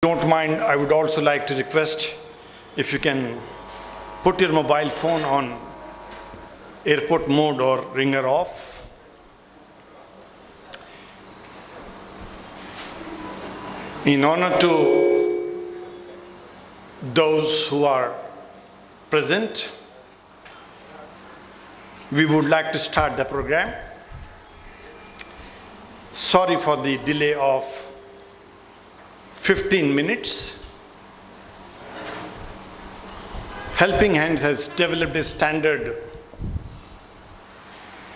Don't mind, I would also like to request if you can put your mobile phone on airport mode or ringer off. In honor to those who are present, we would like to start the program. Sorry for the delay of 15 minutes. Helping Hands has developed a standard.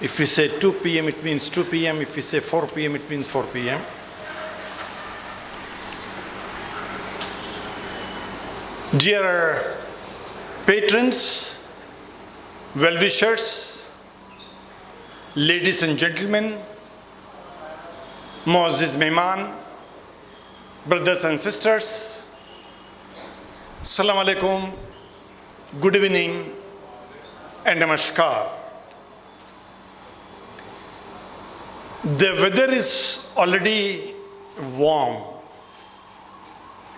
If we say 2 p.m., it means 2 p.m. If we say 4 p.m., it means 4 p.m. Dear patrons, well-wishers, ladies and gentlemen, Muazzez Mehman, brothers and sisters, Assalamu alaikum, good evening and namaskar. The weather is already warm.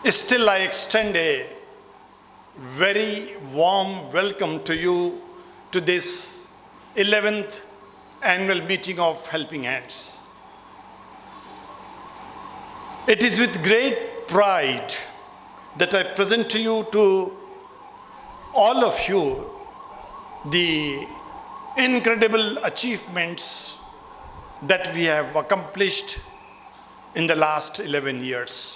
Still, I extend a very warm welcome to you to this 11th annual meeting of Helping Hands. It is with great pride that I present to you, to all of you, the incredible achievements that we have accomplished in the last 11 years.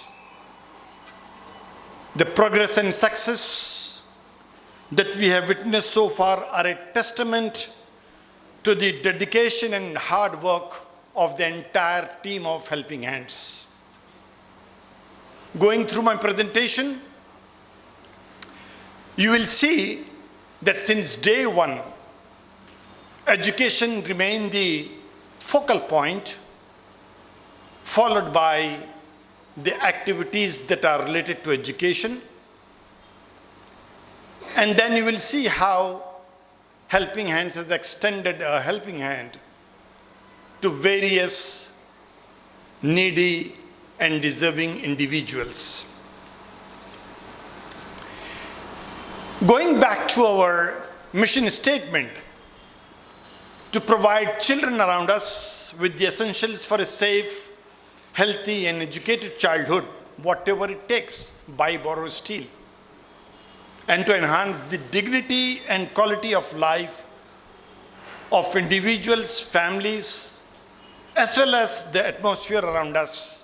The progress and success that we have witnessed so far are a testament to the dedication and hard work of the entire team of Helping Hands. Going through my presentation, you will see that since day one, education remained the focal point, followed by the activities that are related to education. And then you will see how Helping Hands has extended a helping hand to various needy and deserving individuals. Going back to our mission statement, to provide children around us with the essentials for a safe, healthy and educated childhood, whatever it takes, buy, borrow, steal, and to enhance the dignity and quality of life of individuals, families, as well as the atmosphere around us,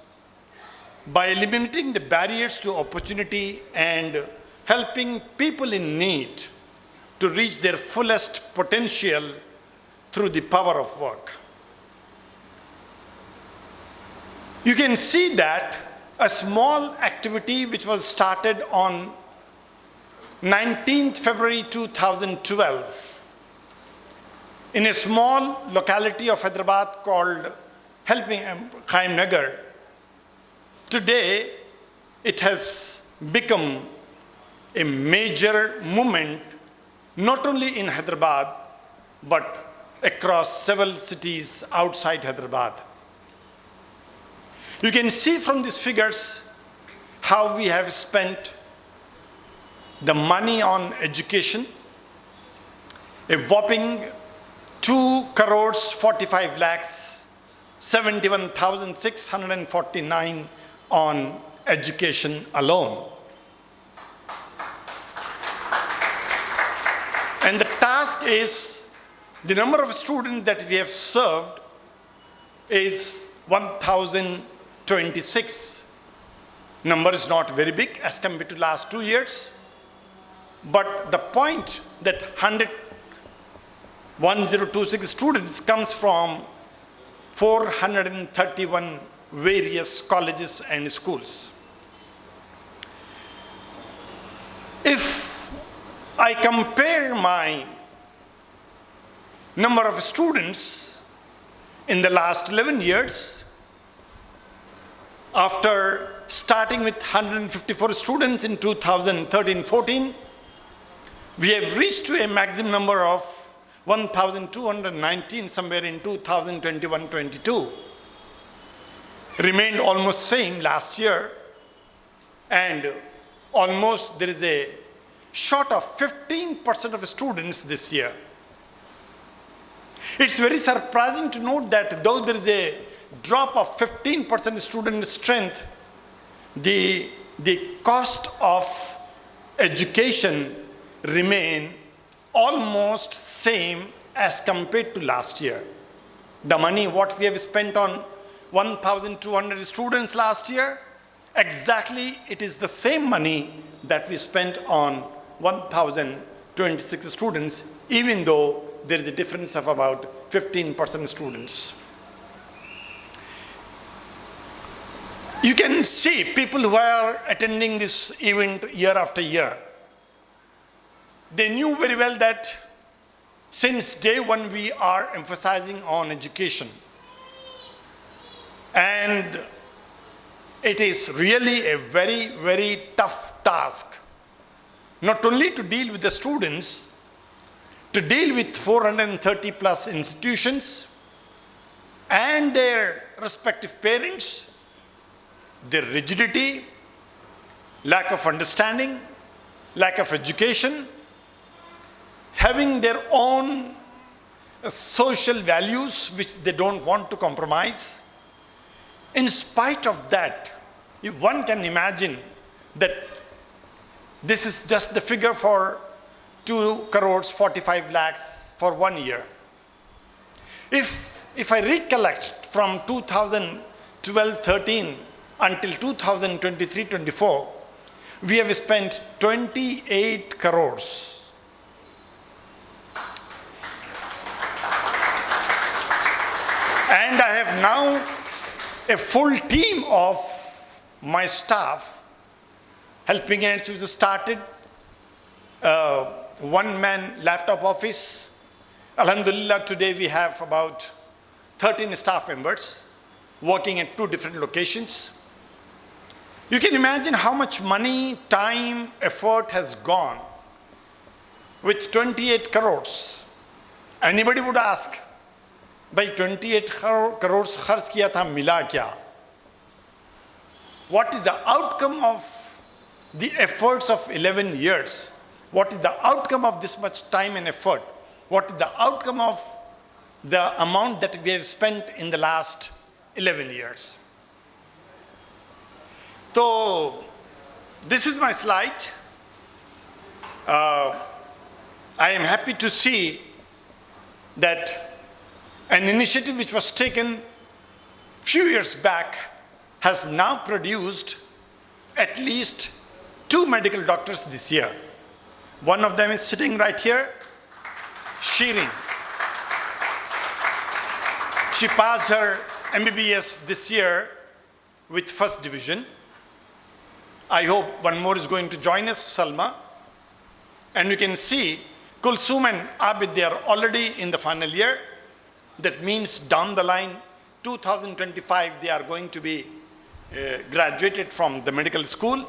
by eliminating the barriers to opportunity and helping people in need to reach their fullest potential through the power of work. You can see that a small activity which was started on 19th February 2012 in a small locality of Hyderabad called Helping Khaim Nagar. Today, it has become a major movement, not only in Hyderabad, but across several cities outside Hyderabad. You can see from these figures how we have spent the money on education, a whopping 2 crores 45 lakhs 71,649 on education alone. And the task is, the number of students that we have served is 1,026. Number is not very big as compared to last 2 years. But the point that 1026 students comes from 431 various colleges and schools. If I compare my number of students in the last 11 years, after starting with 154 students in 2013-14, we have reached to a maximum number of 1,219 somewhere in 2021-22. Remained almost same last year. and almost there is a short of 15% of students this year. It's very surprising to note that though there is a drop of 15% student strength, the cost of education remain almost same as compared to last year. The money what we have spent on 1,200 students last year, exactly it is the same money that we spent on 1,026 students, even though there is a difference of about 15% students. You can see people who are attending this event year after year. They knew very well that since day one we are emphasizing on education. And it is really a very, very tough task, not only to deal with the students, to deal with 430 plus institutions and their respective parents, their rigidity, lack of understanding, lack of education, having their own social values which they don't want to compromise. In spite of that, if one can imagine that this is just the figure for 2 crores 45 lakhs for 1 year. If I recollect from 2012-13 until 2023-24, we have spent 28 crores. And I have now a full team of my staff helping hands which started one-man laptop office. Alhamdulillah, today we have about 13 staff members working at 2 different locations. You can imagine how much money, time, effort has gone with 28 crores. Anybody would ask, by 28 crores kharch kiya tha, mila kya? What is the outcome of the efforts of 11 years? What is the outcome of this much time and effort? What is the outcome of the amount that we have spent in the last 11 years? So, this is my slide. I am happy to see that an initiative which was taken few years back has now produced at least 2 medical doctors this year. One of them is sitting right here, Shirin. She passed her MBBS this year with first division. I hope one more is going to join us, Salma. And you can see Kulsum and Abid, they are already in the final year. That means down the line, 2025, they are going to be graduated from the medical school.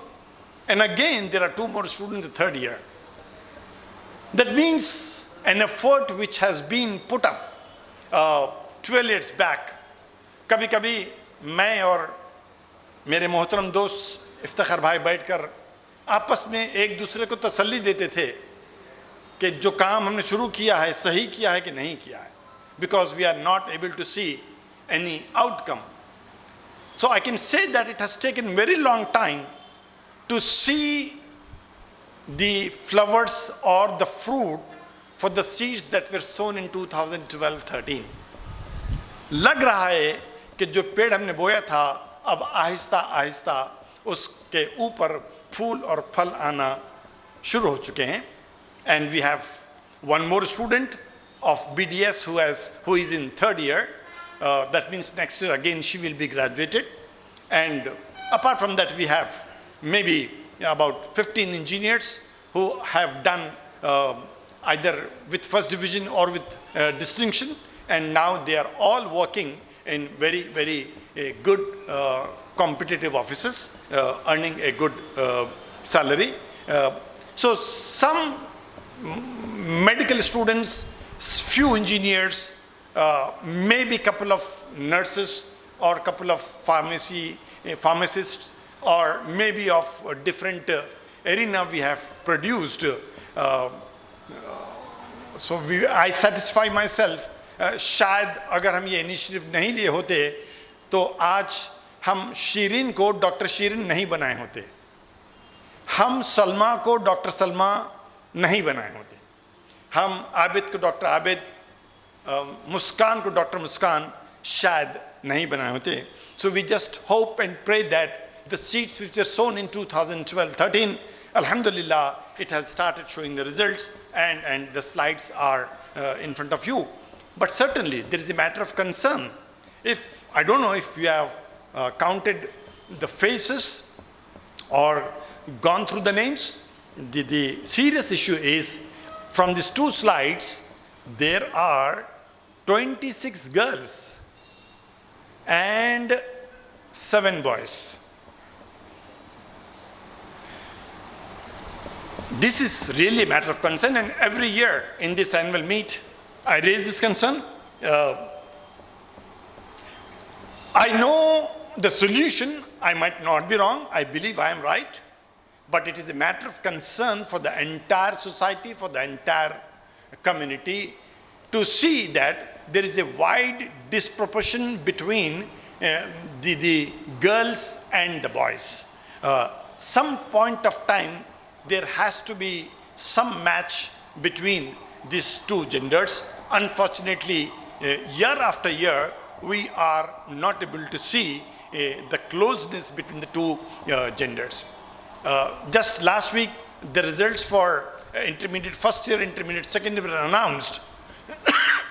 And again, there are 2 more students in the 3rd year. That means an effort which has been put up 12 years back. कभी-कभी मैं और मेरे मोहतरम दोस्त इफ्तिखार भाई बैठकर आपस में एक दूसरे को तसल्ली देते थे कि जो काम हमने शुरू किया है सही किया है कि नहीं किया है, because we are not able to see any outcome. So I can say that it has taken very long time to see the flowers or the fruit for the seeds that were sown in 2012-13. लग रहा है कि जो पेड़ हमने बोया था अब आहिस्ता आहिस्ता उसके ऊपर फूल और फल आना शुरू हो चुके हैं. And we have one more student of BDS who is in 3rd year. That means next year again she will be graduated. And apart from that, we have maybe about 15 engineers who have done either with first division or with distinction, and now they are all working in very, very good competitive offices, earning a good salary. So some medical students, few engineers, maybe couple of nurses or couple of pharmacists or maybe of a different arena we have produced. I satisfy myself. शायद अगर हम ये initiative नहीं लिए होते तो आज हम शीरीन को डॉक्टर शीरीन नहीं बनाए होते, हम सलमा को डॉक्टर सलमा नहीं बनाए होते, हम आबिद को डॉक्टर आबिद, मुस्कान को डॉक्टर मुस्कान शायद नहीं बनाए होते. So we just hope and pray that the seeds which were sown in 2012-13, alhamdulillah, it has started showing the results, and the slides are in front of you. But certainly there is a matter of concern. If I don't know if you have counted the faces or gone through the names. The serious issue is, from these two slides, there are 26 girls and 7 boys. This is really a matter of concern, and every year in this annual meet, I raise this concern. I know the solution. I might not be wrong. I believe I am right. But it is a matter of concern for the entire society, for the entire community, to see that there is a wide disproportion between the girls and the boys. Some point of time, there has to be some match between these two genders. Unfortunately, year after year, we are not able to see the closeness between the two genders. Just last week, the results for intermediate first year, intermediate second year were announced.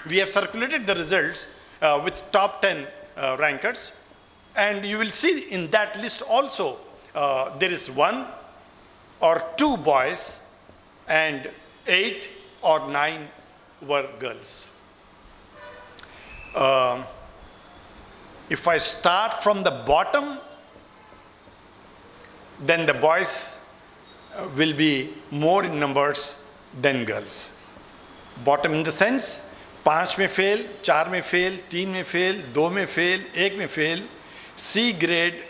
We have circulated the results with top 10 rankers, and you will see in that list also there is 1 or 2 boys and 8 or 9 were girls. If I start from the bottom, then the boys will be more in numbers than girls. Bottom in the sense, 5 में fail, 4 में fail, 3 में fail, 2 में fail, 1 में fail, C grade,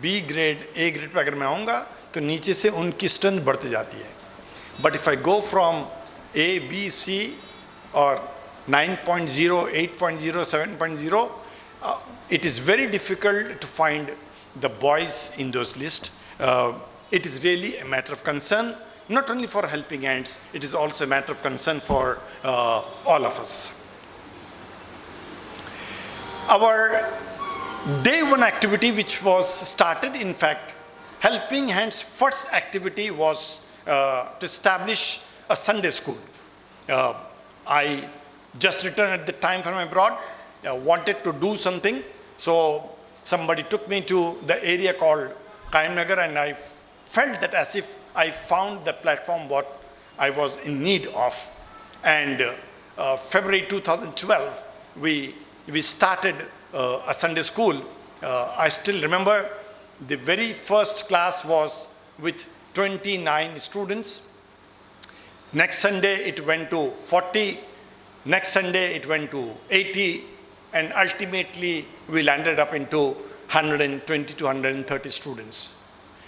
B grade, A grade पे अगर मैं आऊँगा तो नीचे से उनकी strength बढ़ती जाती है. But if I go from A, B, C or 9.0, 8.0, 7.0, it is very difficult to find the boys in those lists. It is really a matter of concern, not only for Helping Hands, it is also a matter of concern for all of us. Our day 1 activity, which was started, in fact, Helping Hands' first activity was to establish a Sunday school. I just returned at the time from abroad, wanted to do something, so somebody took me to the area called Qaim Nagar, and I felt that as if I found the platform what I was in need of. And February 2012, we started a Sunday school. I still remember the very first class was with 29 students. Next Sunday it went to 40. Next Sunday it went to 80. And ultimately we landed up into 120 to 130 students.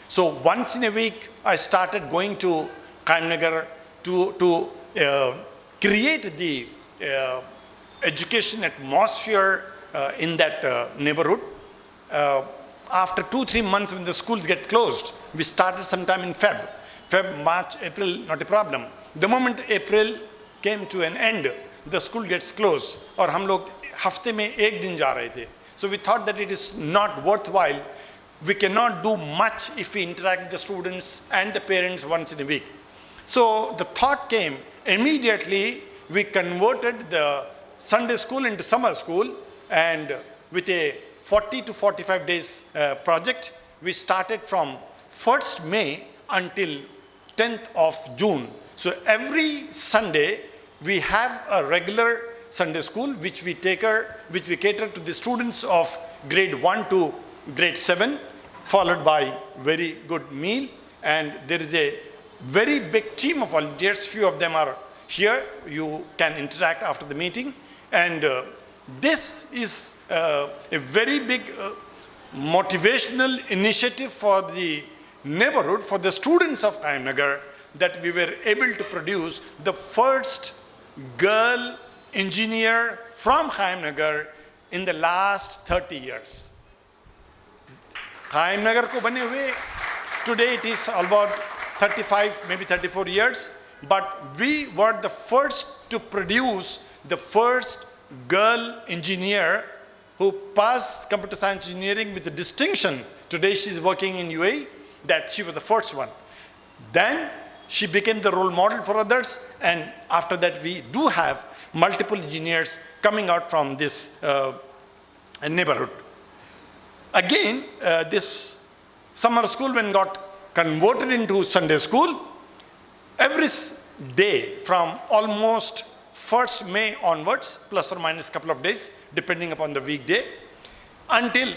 So once in a week, I started going to Qaim Nagar to create the education atmosphere in that neighborhood. After 2-3 months, when the schools get closed, we started sometime in Feb, March, April, not a problem. The moment April came to an end, the school gets closed. और हम लोग हफ्ते में एक दिन जा रहे थे. So we thought that it is not worthwhile. We cannot do much if we interact with the students and the parents once in a week. So the thought came, immediately we converted the Sunday school into summer school, and with a 40 to 45 days project, we started from 1st May until 10th of June. So every Sunday we have a regular Sunday school which we cater to the students of grade 1 to grade 7, followed by very good meal, and there is a very big team of volunteers. Few of them are here. You can interact after the meeting, and this is a very big motivational initiative for the neighborhood, for the students of Qaim Nagar, that we were able to produce the first girl engineer from Qaim Nagar in the last 30 years. Qaim Nagar ko bane hue, today it is about 35, maybe 34 years, but we were the first to produce the first girl engineer who passed computer science engineering with a distinction. Today she is working in UAE, that she was the first one. Then she became the role model for others, and after that we do have multiple engineers coming out from this neighborhood. Again, this summer school, when got converted into Sunday school, every day from almost 1st May onwards, plus or minus a couple of days, depending upon the weekday, until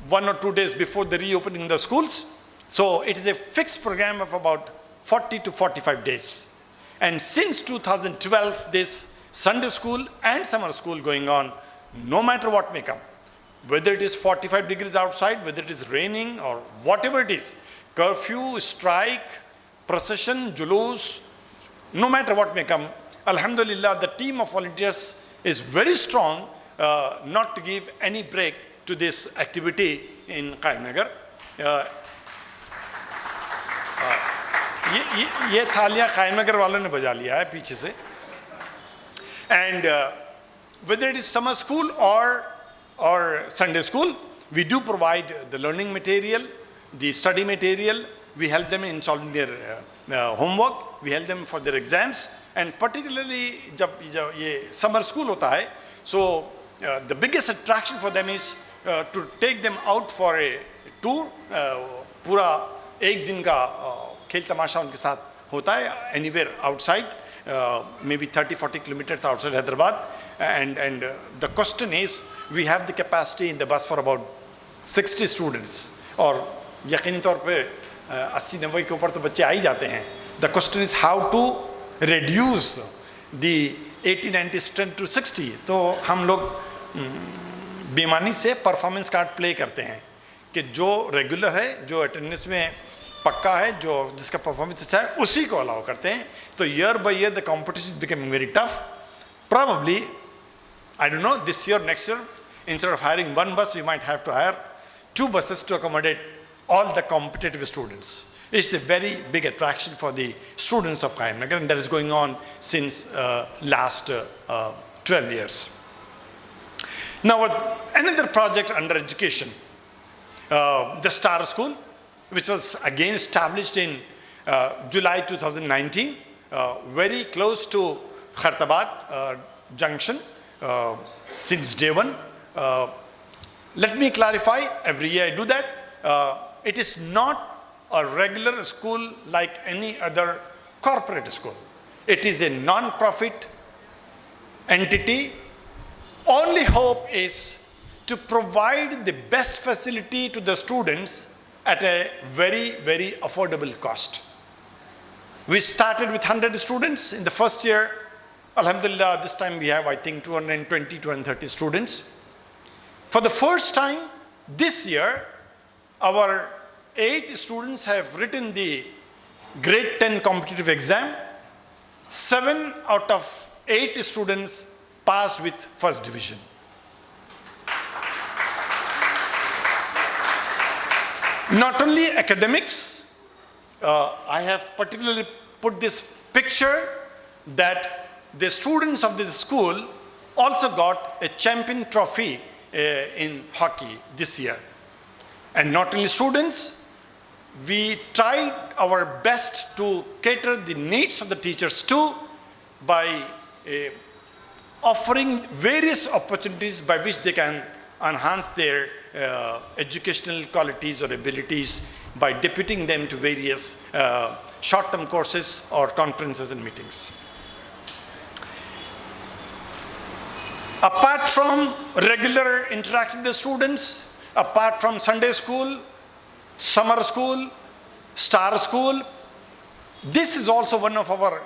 1 or 2 days before the reopening of the schools. So it is a fixed program of about 40 to 45 days. And since 2012, this Sunday school and summer school going on, no matter what may come, whether it is 45 degrees outside, whether it is raining or whatever it is, curfew, strike, procession, julus, no matter what may come, Alhamdulillah, the team of volunteers is very strong not to give any break to this activity in Qaim Nagar. ये थालियां कायम नगर वालों ने बजा लिया है पीछे से. And whether it is summer school or Sunday school, we do provide the learning material, the study material. We help them in solving their homework. We help them for their exams. And particularly जब ये summer school होता है, so the biggest attraction for them is to take them out for a tour. पूरा एक दिन का खेल तमाशा उनके साथ होता है anywhere outside, maybe 30-40 kilometers outside Hyderabad. And the question is, we have the capacity in the bus for about 60 students. और यकीनी तौर पे 80-90 के ऊपर तो बच्चे आ ही जाते हैं. The question is how to reduce the 80-90 strength to 60. तो हम लोग बेमानी से परफॉर्मेंस कार्ड प्ले करते हैं कि जो रेगुलर है, जो अटेंडेंस में पक्का है, जो जिसका परफॉर्मेंस अच्छा है, उसी को अलाउ करते हैं. तो year by year the competition is becoming very tough. Probably, I don't know, this year, next year, instead of hiring one bus, we might have to hire 2 buses to accommodate all the competitive students. It's a very big attraction for the students of Qaim Nagar, and that is going on since last 12 years. Now, another project under education, the Star School, which was again established in July 2019, very close to Khartabad junction since day one. Let me clarify, every year I do that. It is not a regular school like any other corporate school. It is a non-profit entity. Only hope is to provide the best facility to the students at a very, very affordable cost. We started with 100 students in the first year. Alhamdulillah, this time we have, I think, 220, 230 students. For the first time this year, our 8 students have written the grade 10 competitive exam. 7 out of 8 students passed with first division. Not only academics, I have particularly put this picture that the students of this school also got a champion trophy in hockey this year. And not only students, we tried our best to cater the needs of the teachers too by offering various opportunities by which they can enhance their educational qualities or abilities by deputing them to various short-term courses or conferences and meetings. Apart from regular interaction with the students, apart from Sunday school, summer school, Star School, this is also one of our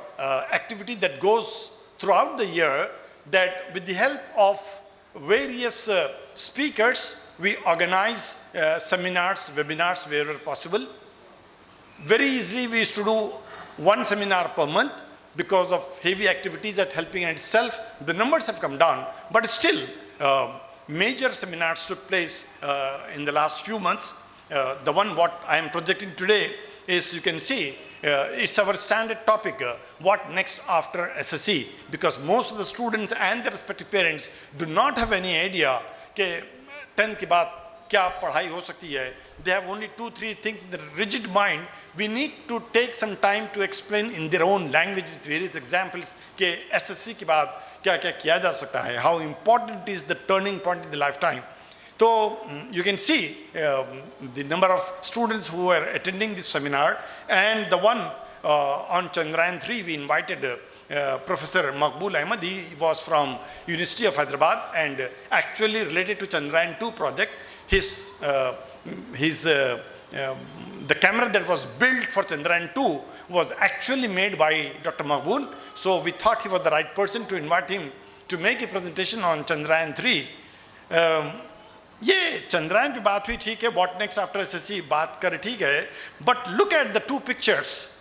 activity that goes throughout the year, that with the help of various speakers, we organize seminars, webinars wherever possible. Very easily we used to do one seminar per month. Because of heavy activities at Helping Hand itself, the numbers have come down, but still major seminars took place in the last few months. The one what I am projecting today is, you can see, it's our standard topic, what next after SSC, because most of the students and their respective parents do not have any idea कि 10th के बाद क्या पढ़ाई हो सकती है. They have only 2-3 things in their rigid mind. We need to take some time to explain in their own language with various examples कि SSC के बाद क्या क्या किया जा सकता है, how important it is, the turning point in the lifetime. So you can see the number of students who were attending this seminar, and the one on Chandrayaan 3 we invited Professor Maqbool Ahmed. He was from University of Hyderabad and actually related to Chandrayaan 2 project. The camera that was built for Chandrayaan 2 was actually made by Dr. Maqbool. So we thought he was the right person to invite him to make a presentation on Chandrayaan 3. ये चंद्रयान पे बात हुई, ठीक है, what next after SSC बात कर ठीक है, but look at the two pictures.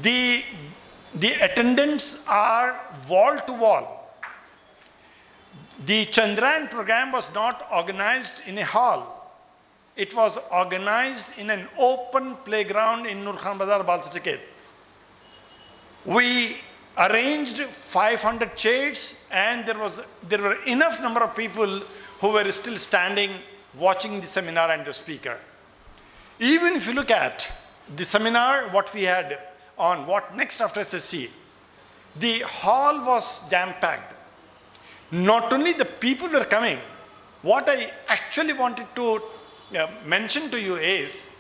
The attendants are wall to wall. The Chandrayaan program was not organized in a hall. It was organized in an open playground in Nur Khan Bazar, Balsacheket. We arranged 500 chairs, and there were enough number of people who were still standing watching the seminar and the speaker. Even if you look at the seminar, what we had on what next after SSC, the hall was jam-packed. Not only the people were coming, what I actually wanted to mention to you is,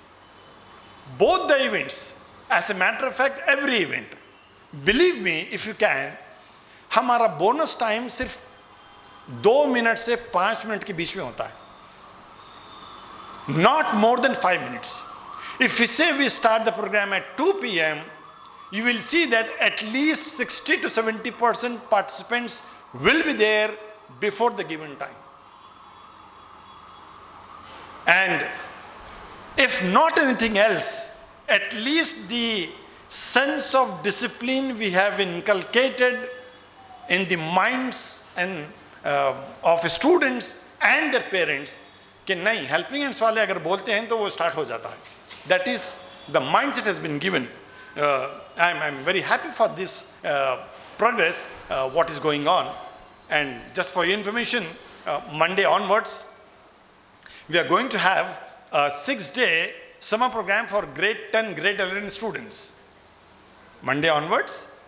both the events, as a matter of fact, every event, believe me if you can, हमारा bonus time सिर्फ 2 minutes से 5 minutes के बीच में होता है. Not more than 5 minutes. If we say we start the program at 2 p.m., you will see that at least 60 to 70% participants will be there before the given time. And if not anything else, at least the sense of discipline we have inculcated in the minds and of students and their parents कि नहीं, Helping Hands वाले अगर बोलते हैं तो वो start हो जाता है. That is the mindset has been given. I'm very happy for this progress, what is going on. And just for your information, Monday onwards, we are going to have a 6-day summer program for grade 10, grade 11 students. Monday onwards,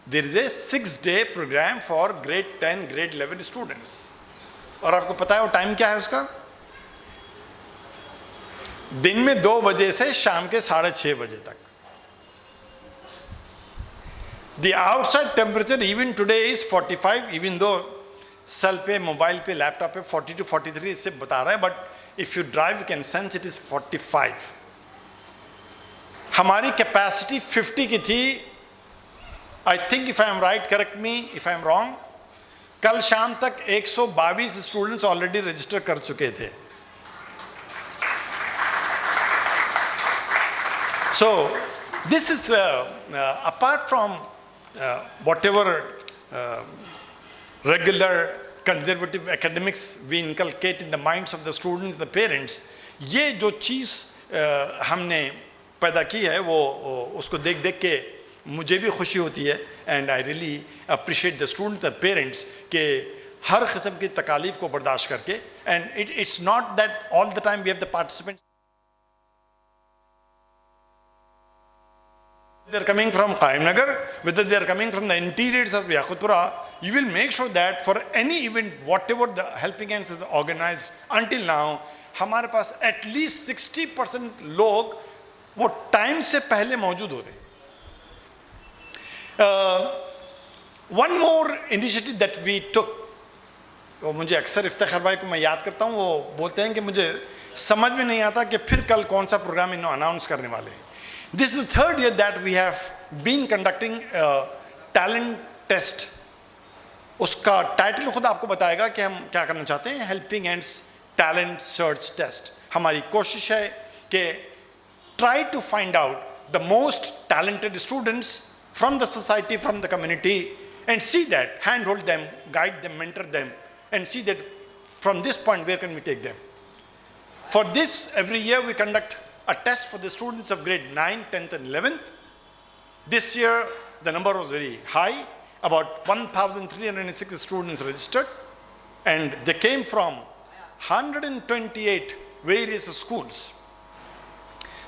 there is a 6-day program for grade 10, grade 11 students. और आपको पता है वो time क्या है उसका? दिन में 2 बजे से शाम के 6:30 बजे तक. The outside temperature even today is 45, even though cell पे, mobile पे, laptop पे 40 to 43 इससे बता रहा है, but if you drive you can sense it is 45. हमारी capacity 50 की थी. I think if I am right, correct me if I am wrong. कल शाम तक 122 students already register कर चुके थे. So this is apart from whatever regular conservative academics we inculcate in the minds of the students, the parents, ये जो चीज़ हमने पैदा की है वो उसको देख देख के मुझे भी खुशी होती है. And I really appreciate the students, the parents कि हर किस्म की तकालीफ को बर्दाश्त करके, and it's not that all the time we have the participants. They are coming from Qaim Nagar, whether they are coming from the interiors of Yaqutpura, you will make sure that for any event, whatever the Helping Hands has organized until now, हमारे पास at least 60% लोग वो time से पहले मौजूद होते हैं. One more initiative that we took, वो मुझे अक्सर इफ्तिखार भाई को मैं याद करता हूँ, वो बोलते हैं कि मुझे समझ में नहीं आता कि फिर कल कौन सा प्रोग्राम इन्हों अनाउंस करने वाले हैं. This is the 3rd year that we have been conducting a talent test उसका टाइटल खुद आपको बताएगा कि हम क्या करना चाहते हैं, helping hands talent search test. हमारी कोशिश है कि try to find out the most talented students from the society, from the community, and see that, hand hold them, guide them, mentor them, and see that from this point where can we take them. For this, every year we conduct a test for the students of grade 9, 10th and 11th. This year the number was very high, about 1,306 students registered, and they came from 128 various schools.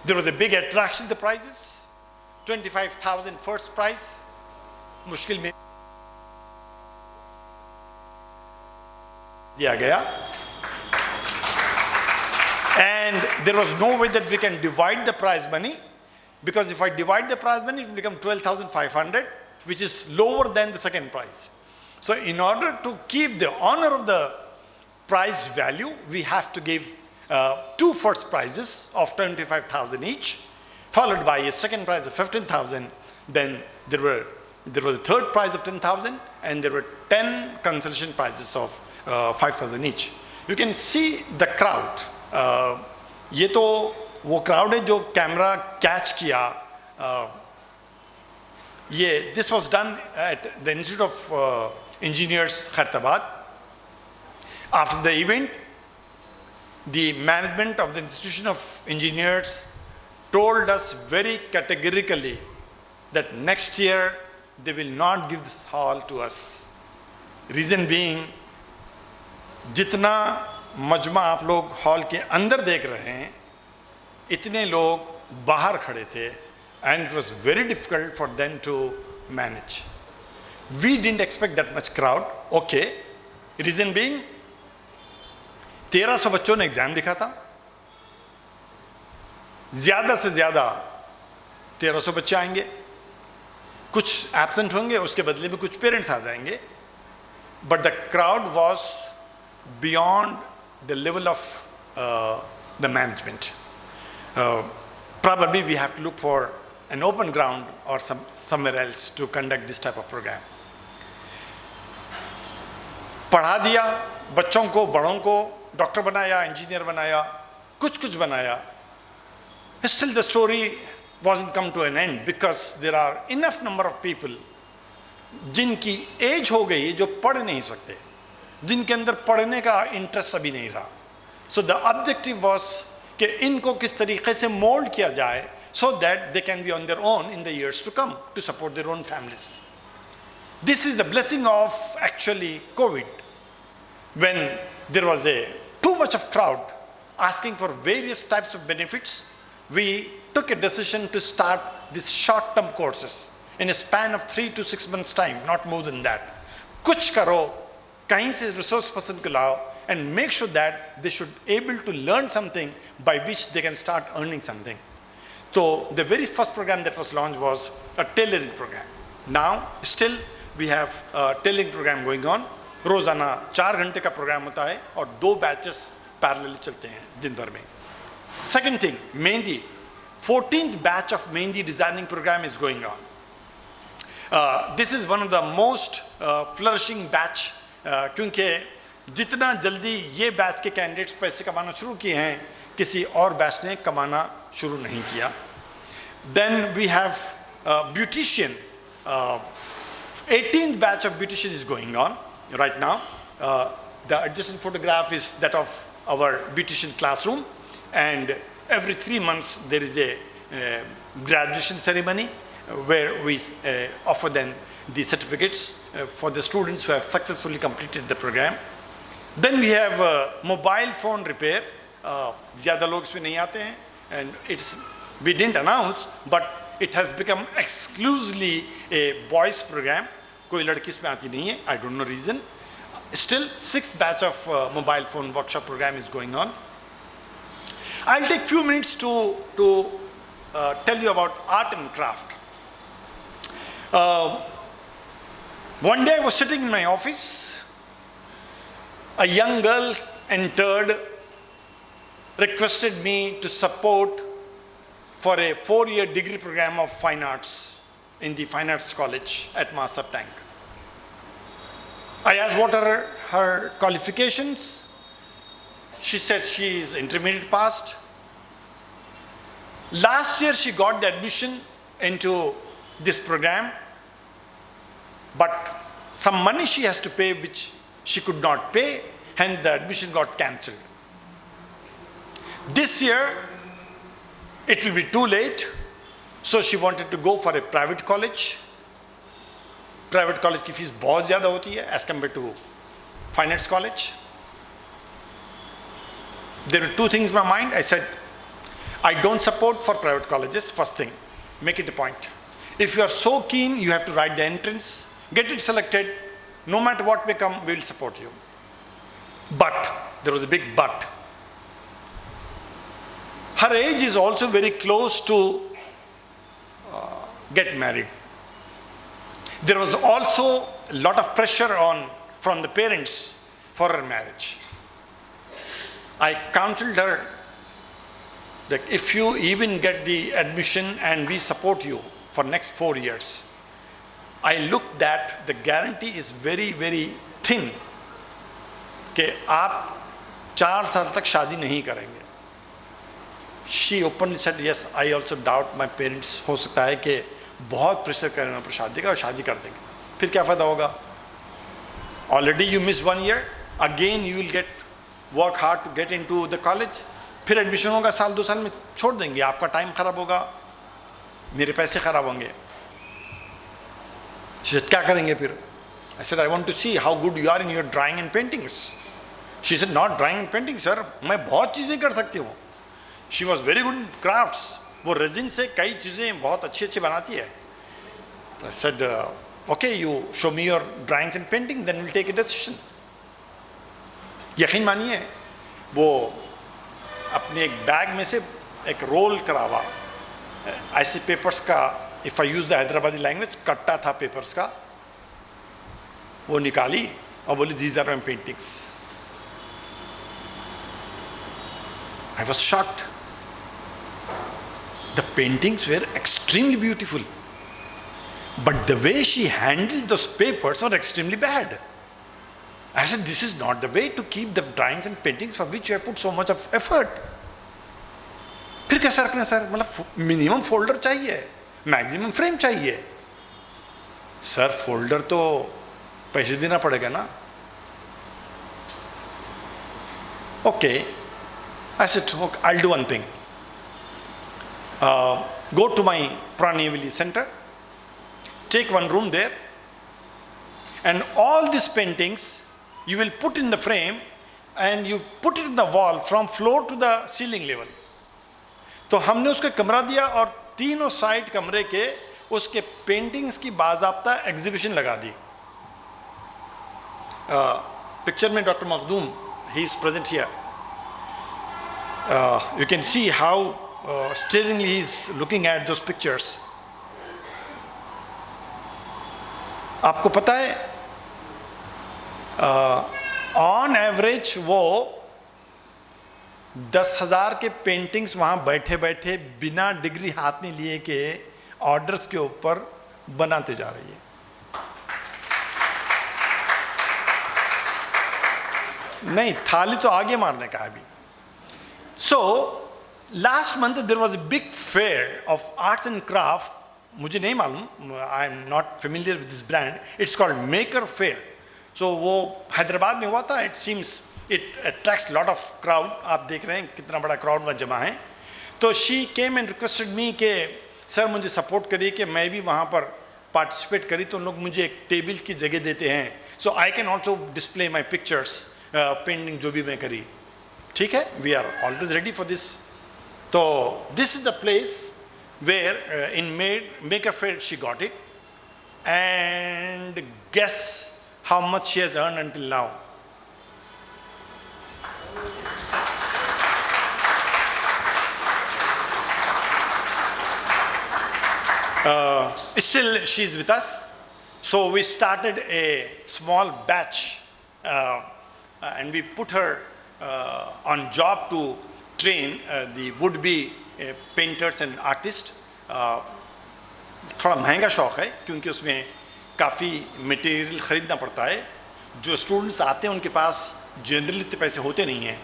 There was a big attraction, the prizes, 25,000 first prize, मुश्किल में दिया गया. And there was no way that we can divide the prize money, because if I divide the prize money, it will become 12,500, which is lower than the second prize. So in order to keep the honor of the prize value, we have to give two first prizes of 25,000 each, followed by a second prize of 15,000. Then there was a third prize of 10,000, and there were 10 consolation prizes of 5,000 each. You can see the crowd. ये तो वो crowd है जो camera catch किया. ये this was done at the institute of engineers Khairatabad. After the event, the management of the institution of engineers told us very categorically that next year they will not give this hall to us. Reason being, जितना मजमा आप लोग hall के अंदर देख रहे हैं, इतने लोग बाहर खड़े थे, and it was very difficult for them to manage. We didn't expect that much crowd. Okay, reason being, 1300 बच्चों ने एग्जाम लिखा था. ज्यादा से ज्यादा 1300 बच्चे आएंगे. कुछ एब्सेंट होंगे, उसके बदले में कुछ पेरेंट्स आ जाएंगे. But the crowd was beyond the level of the management. Probably we have to look for an open ground or somewhere else to conduct this type of program. पढ़ा दिया बच्चों को, बड़ों को, डॉक्टर बनाया, इंजीनियर बनाया, कुछ बनाया. Still the story wasn't come to an end, because there are enough number of people जिनकी एज हो गई जो पढ़ नहीं सकते, जिनके अंदर पढ़ने का इंटरेस्ट अभी नहीं रहा. So the objective was कि इनको किस तरीके से मोल्ड किया जाए so that they can be on their own in the years to come to support their own families. This is the blessing of actually COVID. When there was too much of crowd asking for various types of benefits, we took a decision to start these short-term courses in a span of 3 to 6 months time, not more than that. कुछ करो, कहीं से resource person को लाओ, and make sure that they should able to learn something by which they can start earning something. So the very first program that was launched was a tailoring program. Now still we have a tailoring program going on. रोजाना 4 घंटे का programme होता है और 2 batches parallelly चलते हैं दिन भर में. Second thing, Mehndi, 14th batch of Mehndi designing program is going on. This is one of the most flourishing batch, क्योंकि जितना जल्दी ये बैच के कैंडिडेट्स पैसे कमाना शुरू किए हैं, किसी और बैच ने कमाना शुरू नहीं किया. Then we have beautician. 18th batch of beautician is going on right now. The adjacent photograph is that of our beautician classroom, and every 3 months there is a graduation ceremony where we offer them the certificates for the students who have successfully completed the program. Then we have mobile phone repair. ज़्यादा लोग इसमें नहीं आते हैं, and we didn't announce, but it has become exclusively a boys program. कोई लड़की इसमें आती नहीं है. I don't know reason. Still, 6th batch of mobile phone workshop program is going on. I'll take few minutes to tell you about art and craft. One day I was sitting in my office. A young girl entered, requested me to support for a 4-year degree program of fine arts in the Fine Arts College at Masab Tank. I asked what are her qualifications. She said she is intermediate passed. Last year she got the admission into this program, but some money she has to pay which she could not pay, and the admission got cancelled. This year it will be too late, so she wanted to go for a private college. Private college की fees बहुत ज़्यादा होती है as compared to finance college. There were two things in my mind. I said, I don't support for private colleges, first thing. Make it a point. If you are so keen, you have to write the entrance, get it selected, no matter what may come, we will support you. But, there was a big but. Her age is also very close to get married. There was also a lot of pressure from the parents for her marriage. I counseled her that if you even get the admission and we support you for next 4 years, I looked at the guarantee is very, very thin कि आप 4 साल तक शादी नहीं करेंगे. She openly said, yes, I also doubt my parents. हो सकता है कि बहुत प्रेशर करें पर शादी का और शादी कर देंगे. फिर क्या फ़ायदा होगा? Already you missed 1 year. Again you will work hard to get into the college. फिर एडमिशन होगा 1-2 साल में छोड़ देंगे. आपका टाइम खराब होगा, मेरे पैसे खराब होंगे. She said, क्या करेंगे फिर? I said, I want to see how good you are in your drawing and paintings. She said, not drawing and painting, sir. मैं बहुत चीज़ें कर सकती हूँ. She was very good in crafts. वो रेजिन से कई चीज़ें बहुत अच्छी बनाती है. I said, okay, you show me your drawings and painting, then we'll take a decision. यकीन मानिए, वो अपने एक बैग में से एक रोल करावा ऐसे पेपर्स का, if I use the Hyderabadi language, कट्टा था पेपर्स का, वो निकाली और बोली these are my paintings. I was shocked. The paintings were extremely beautiful, but the way she handled those papers were extremely bad. I said, this is not the way to keep the drawings and paintings for which you have put so much of effort. फिर कैसा रखना sir? मतलब minimum folder चाहिए, maximum frame चाहिए. Sir folder तो पैसे देना पड़ेगा ना. Okay, I said, okay, I'll do one thing. Go to my Pranavali center, take one room there, and all these paintings you will put in the frame and you put it in the wall from floor to the ceiling level. तो हमने उसको कमरा दिया और तीनों side कमरे के उसके पेंटिंग्स की बाज़ाब्ता एग्जीबिशन लगा दी. पिक्चर में doctor Makhdoom, he is present here. You can see how staringly he is looking at those pictures. आपको पता है ऑन एवरेज वो 10,000 के पेंटिंग्स वहाँ बैठे बैठे बिना डिग्री हाथ में लिए के ऑर्डर्स के ऊपर बनाते जा रही है. नहीं, थाली तो आगे मारने का है अभी. So last month there was a big fair of arts and craft. मुझे नहीं मालूम, I am not familiar with this brand. It's called Maker Fair. So वो हैदराबाद में हुआ था. It seems it attracts lot of crowd. आप देख रहे हैं कितना बड़ा crowd वहाँ जमा है. तो she came and requested me कि सर मुझे सपोर्ट करिए कि मैं भी वहाँ पर पार्टिसिपेट करी तो लोग मुझे एक टेबल की जगह देते हैं. So I can also display my pictures, painting जो भी मैं करी. ठीक है, we are always ready for this. So this is the place where in Maker Fair she got it, and guess how much she has earned until now. Still she is with us. So we started a small batch and we put her on job to train the would-be painters and artists. थोड़ा महंगा शौक है क्योंकि उसमें काफ़ी material ख़रीदना पड़ता है. जो स्टूडेंट्स आते हैं उनके पास जनरली इतने पैसे होते नहीं हैं.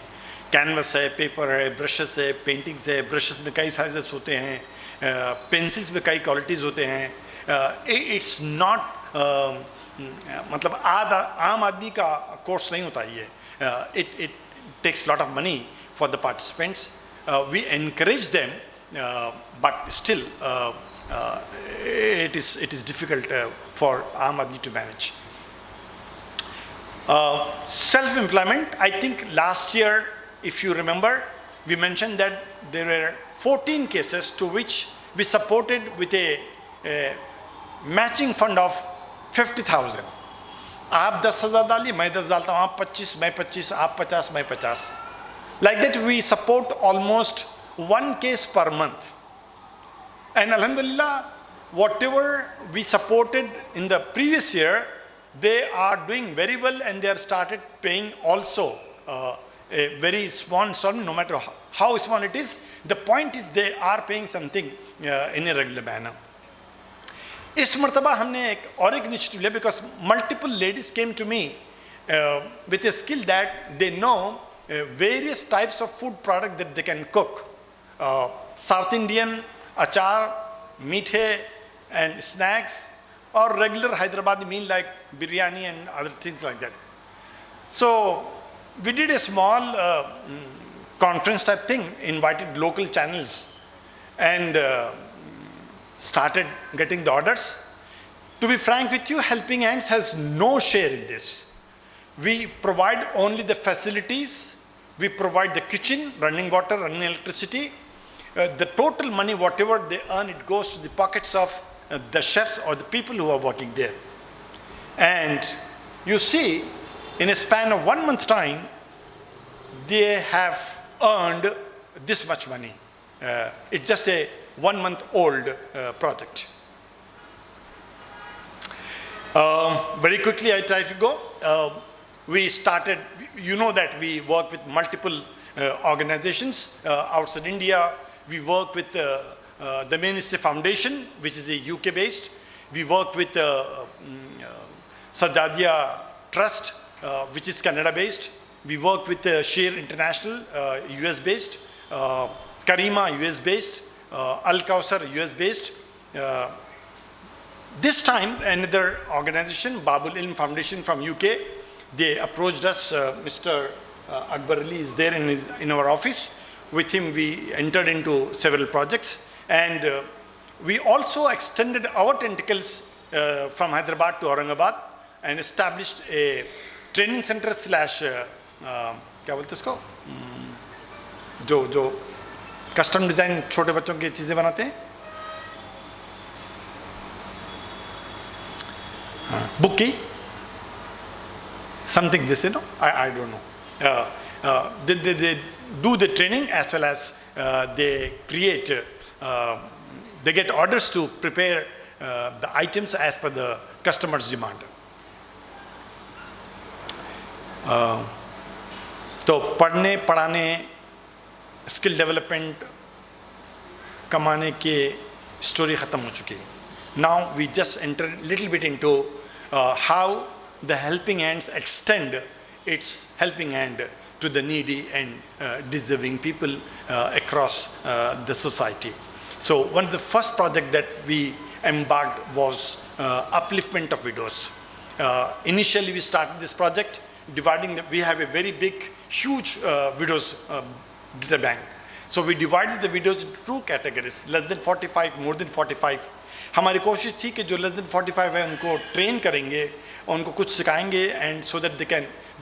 कैनवस है, पेपर है, ब्रशेस है, पेंटिंग्स है. ब्रशेस में कई साइजेस होते हैं, पेंसिल्स में कई क्वालिटीज़ होते हैं. इट्स नॉट मतलब आम आदमी का कोर्स नहीं होता ये. It takes lot of money for the participants. We encourage them, but still it is difficult for Aam Aadmi to manage. Self-employment, I think last year, if you remember, we mentioned that there were 14 cases to which we supported with a matching fund of 50,000. आप 10,000 डालिए, मैं 10 डालता हूँ, आप 25, मैं 25, आप 50, मैं 50. Like that we support almost one case per month. And Alhamdulillah, whatever we supported in the previous year, they are doing very well and they are started paying also a very small installment, no matter how small it is. The point is they are paying something in a regular manner. इस मर्तबा हमने एक और एक initiative लिया because multiple ladies came to me with a skill that they know various types of food product that they can cook. South Indian, achar, meethe and snacks, or regular Hyderabadi meal like biryani and other things like that. So we did a small conference type thing, invited local channels and started getting the orders. To be frank with you, Helping Hands has no share in this. We provide only the facilities, we provide the kitchen, running water, running electricity. The total money, whatever they earn, it goes to the pockets of the chefs or the people who are working there. And you see, in a span of 1 month time, they have earned this much money. It's just a 1 month old project. Very quickly I try to go. We started, you know that we work with multiple organizations outside India. We work with the Ministry Foundation, which is a UK based. We work with Sajadia Trust, which is Canada based. We work with Share International, US based. Karima, US based. Al Kausar, US based. This time another organization, Babul Ilm Foundation from UK, they approached us. Mr. Akbar Ali is there in our office. With him we entered into several projects, and we also extended our tentacles from Hyderabad to Aurangabad and established a training center slash क्या बोलते इसको जो custom design छोटे बच्चों की चीज़ें बनाते हैं, बुक की something this, you know, I don't know. They do the training as well as they create, they get orders to prepare the items as per the customer's demand. तो पढ़ने पढ़ाने स्किल डेवलपमेंट कमाने के story ख़त्म हो चुकी है. Now we just enter a little bit into how the Helping Hands extend its helping hand to the needy and deserving people across the society. So one of the first project that we embarked was upliftment of widows. Initially we started this project dividing we have a very big, huge widows data bank. So we divided the widows into two categories, less than 45, more than 45. हमारी कोशिश थी कि जो less than 45 है उनको train करेंगे, उनको कुछ सिखाएंगे, and so that they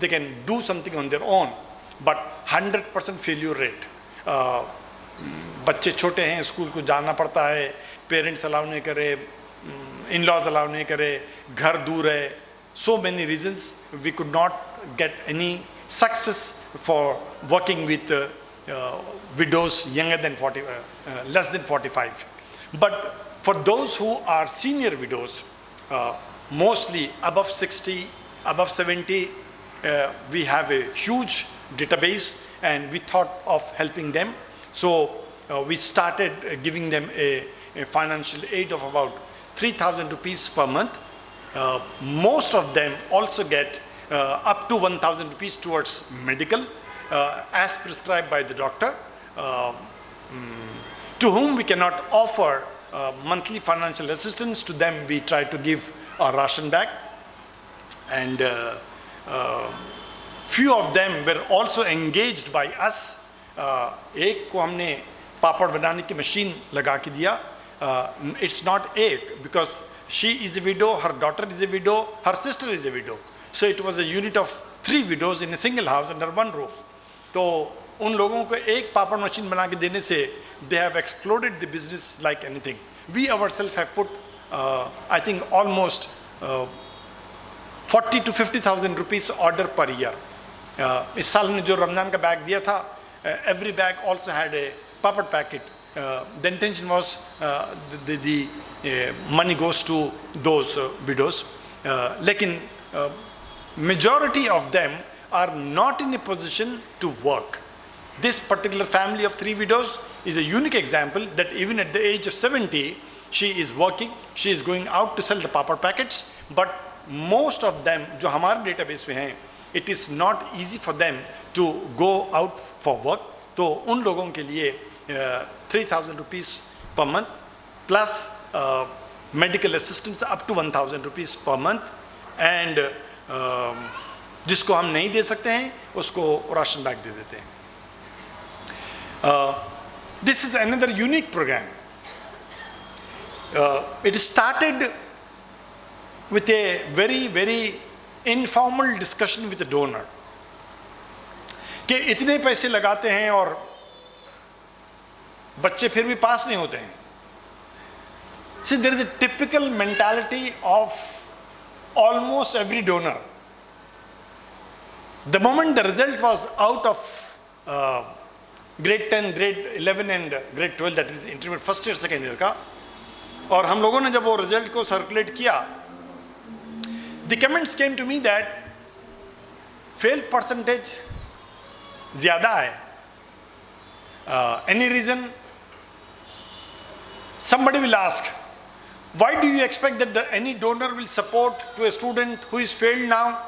can do something on their own. But 100% failure rate. बच्चे छोटे हैं, स्कूल को जाना पड़ता है, पेरेंट्स अलाउ नहीं करे, इन लॉज अलाउ नहीं करे, घर दूर है. So many reasons we could not get any success for working with widows younger than 40, less than 45. But for those who are senior widows, mostly above 60, above 70, we have a huge database and we thought of helping them. So we started giving them a financial aid of about 3,000 rupees per month. Most of them also get up to 1,000 rupees towards medical as prescribed by the doctor. To whom we cannot offer monthly financial assistance, to them we try to give a ration bag. And few of them were also engaged by us. एक को हमने पापड़ बनाने की machine लगा के दिया. It's not एक, because she is a widow, her daughter is a widow, her sister is a widow. So it was a unit of 3 widows in a single house under one roof. तो उन लोगों को एक पापड़ machine बना के देने से they have exploded the business like anything. We ourselves have put I think almost 40 to 50,000 rupees order per year. इस साल ने जो रमजान का बैग दिया था, every bag also had a papad packet. The intention was the money goes to those widows. लेकिन majority of them are not in a position to work. This particular family of 3 widows is a unique example that even at the age of 70, she is working, she is going out to sell the papad packets, but most of them, जो हमारे database में हैं, it is not easy for them to go out for work. तो उन लोगों के लिए 3,000 rupees per month plus medical assistance up to 1,000 rupees per month, and जिसको हम नहीं दे सकते हैं उसको राशन बैग दे देते हैं. This is another unique program. It started with a very informal discussion with the donor कि इतने पैसे लगाते हैं और बच्चे फिर भी पास नहीं होते हैं. See, there is a typical mentality of almost every donor. The moment the result was out of grade 10, grade 11 and grade 12, that is intermediate first year, second year का, और हम लोगों ने जब वो result को circulate किया, the comments came to me that fail percentage ज़्यादा है. Any reason? Somebody will ask, why do you expect that any donor will support to a student who is failed now?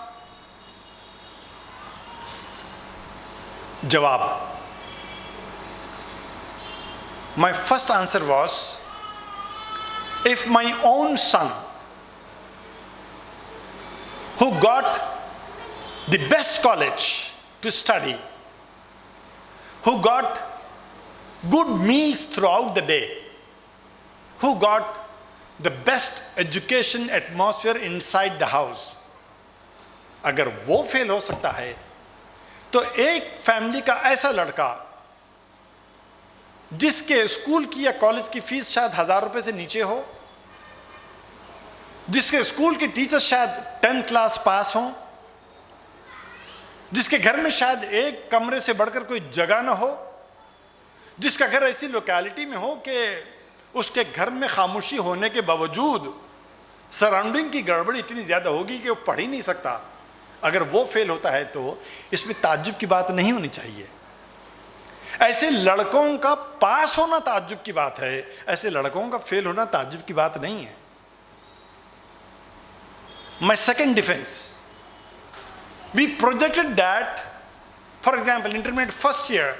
Jawab. My first answer was, if my own son, who got the best college to study, who got good meals throughout the day, who got the best education atmosphere inside the house, अगर वो fail हो सकता है, तो एक family का ऐसा लड़का जिसके स्कूल की या कॉलेज की फीस शायद 1,000 रुपए से नीचे हो, जिसके स्कूल के टीचर्स शायद 10th क्लास पास हों, जिसके घर में शायद एक कमरे से बढ़कर कोई जगह ना हो, जिसका घर ऐसी लोकेलिटी में हो कि उसके घर में खामोशी होने के बावजूद सराउंडिंग की गड़बड़ी इतनी ज़्यादा होगी कि वो पढ़ ही नहीं सकता, अगर वो फेल होता है तो इसमें ताज्जुब की बात नहीं होनी चाहिए. ऐसे लड़कों का पास होना ताज्जुब की बात है, ऐसे लड़कों का फेल होना ताज्जुब की बात नहीं है. My second defense, we projected that, for example, intermediate first year,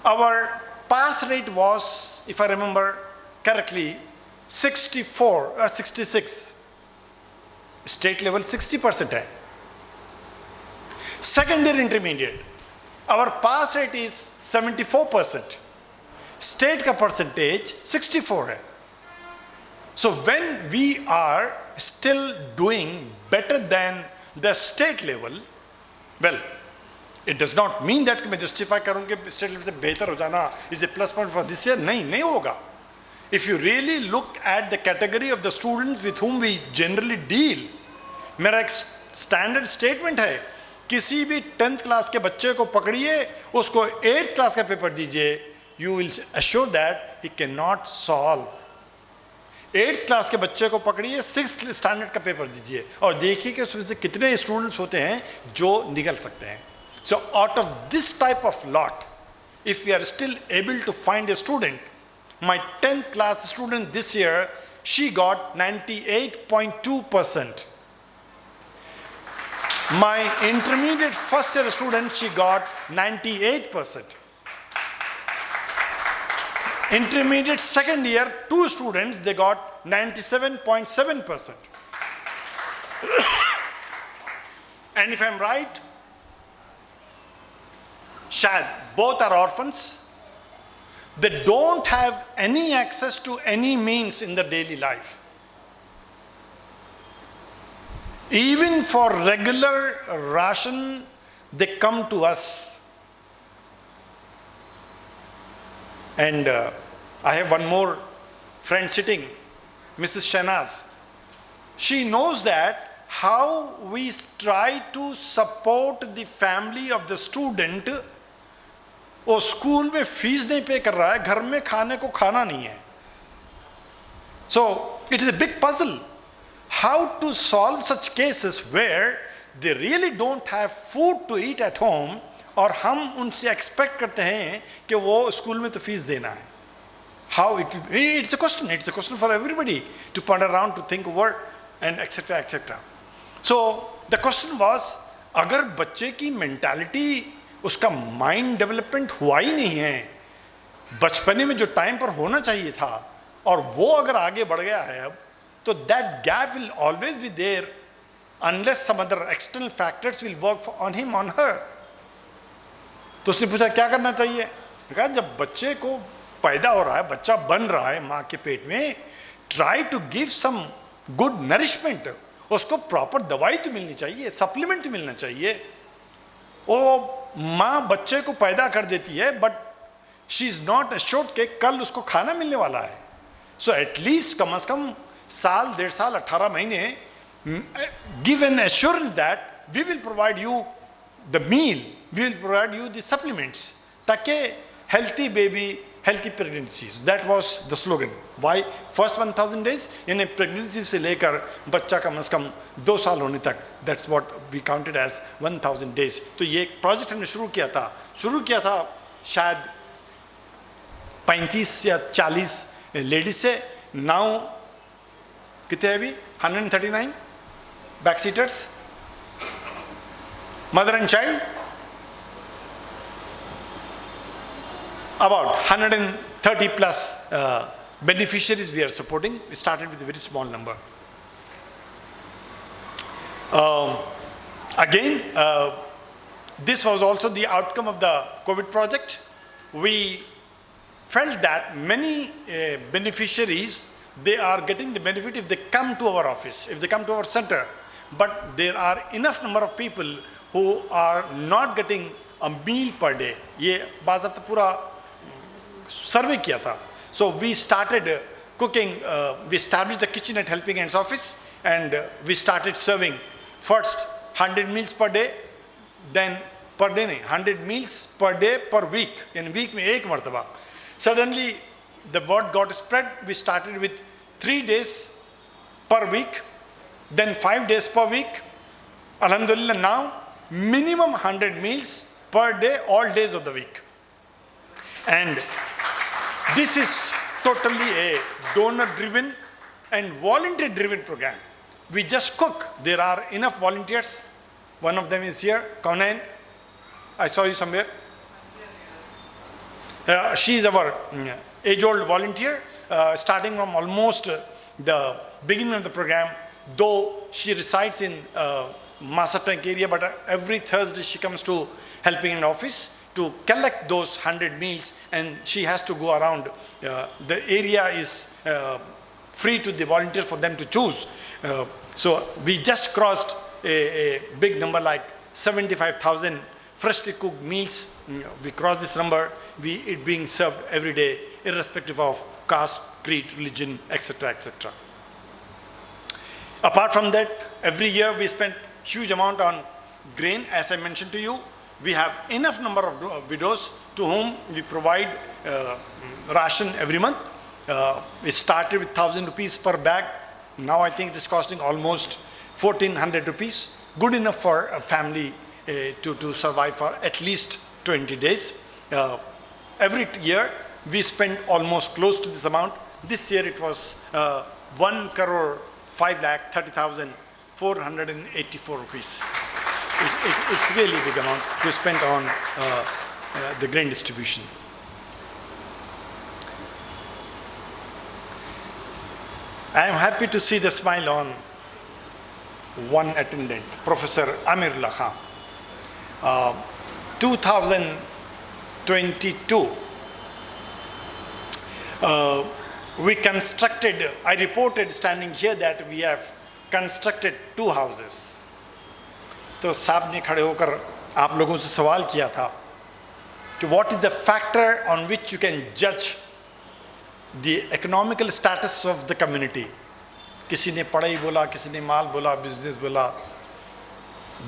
our pass rate was, if I remember correctly, 64 or 66. State level 60% है. Second year intermediate, our pass rate is 74%. State का percentage 64 है. So when we are still doing better than the state level, well, it does not mean that मैं justify करूँ कि state level से बेहतर हो जाना is a plus point for this year. नहीं होगा. If you really look at the category of the students with whom we generally deal, मेरा एक standard statement है, किसी भी 10th क्लास के बच्चे को पकड़िए, उसको 8th क्लास का पेपर दीजिए, you will assure that he cannot solve. 8th class के बच्चे को पकड़िए, 6th स्टैंडर्ड का पेपर दीजिए और देखिए कि उसमें से कितने स्टूडेंट्स होते हैं जो निकल सकते हैं. So out of this type of lot, if we are still able to find a student, my 10th class student this year, she got 98.2%. My intermediate first year student, she got 98%. Intermediate second year, 2 students, they got 97.7%. And if I'm right, Shad, both are orphans. They don't have any access to any means in their daily life. Even for regular ration, they come to us. And I have one more friend sitting, Mrs. Shanaz. She knows that how we try to support the family of the student. वो school में fees नहीं पे कर रहा है, घर में खाने को खाना नहीं है. So it is a big puzzle how to solve such cases where they really don't have food to eat at home और हम उनसे expect करते हैं कि वो स्कूल में तो फीस देना है. How it's a question for everybody to ponder around, to think over, and etc. etc. So the question was, अगर बच्चे की mentality, उसका माइंड डेवलपमेंट हुआ ही नहीं है बचपने में जो टाइम पर होना चाहिए था, और वो अगर आगे बढ़ गया है अब, तो that gap will always be there unless some other external factors will work on him on her. तो उसने पूछा क्या करना चाहिए. कहा जब बच्चे को पैदा हो रहा है, बच्चा बन रहा है माँ के पेट में, try to give some good nourishment. उसको प्रॉपर दवाई तो मिलनी चाहिए, सप्लीमेंट मिलना चाहिए. वो माँ बच्चे को पैदा कर देती है, but she is not assured कि कल उसको खाना मिलने वाला है. सो एटलीस्ट कम से कम साल, 1.5 साल, 18 महीने, give an assurance that we will provide you the meal, we will provide you the supplements, ताकि healthy baby, healthy pregnancies. That was the slogan. Why? First 1000 days, यानी प्रेगनेंसी से लेकर बच्चा कम से कम 2 साल होने तक, that's what we counted as 1000 days. तो ये एक प्रोजेक्ट हमने शुरू किया था शायद 35 या 40 लेडीज से. नाउ कितने अभी 139 back seaters, mother and child, about 130 plus beneficiaries we are supporting. We started with a very small number. Again, this was also the outcome of the COVID project. We felt that many beneficiaries, they are getting the benefit if they come to our office, if they come to our center. But there are enough number of people who are not getting a meal per day. ये बाज़ाब्ता पूरा सर्वे किया था. So we started cooking, we established the kitchen at Helping Hands office, and we started serving first 100 meals per day, then per day नहीं, 100 meals per day per week, in week में एक मर्तबा. Suddenly the word got spread. We started with 3 days per week, then 5 days per week. Alhamdulillah, now minimum 100 meals per day, all days of the week. And this is totally a donor-driven and volunteer-driven program. We just cook. There are enough volunteers. One of them is here, Kaunain. I saw you somewhere. She is our age-old volunteer, starting from almost the beginning of the program. Though she resides in Masatank area, but every Thursday she comes to Helping Hand office to collect those 100 meals, and she has to go around. The area is free to the volunteers for them to choose. So we just crossed a big number like 75,000 freshly cooked meals. We crossed this number. It being served every day, irrespective of caste, creed, religion, etc., etc. Apart from that, every year we spend huge amount on grain. As I mentioned to you, we have enough number of widows to whom we provide ration every month. We started with 1,000 rupees per bag. Now I think it is costing almost 1,400 rupees. Good enough for a family to survive for at least 20 days. Every year we spend almost close to this amount. This year it was 1 crore 5,30,484 rupees. It's really big amount to spend on the grain distribution. I am happy to see the smile on one attendant, Professor Amirullah Khan. 2022, we constructed, I reported standing here that we have constructed 2 houses. तो साहब ने खड़े होकर आप लोगों से सवाल किया था कि what is the factor on which you can judge the economical status of the community. किसी ने पढ़ाई बोला, किसी ने माल बोला, business बोला.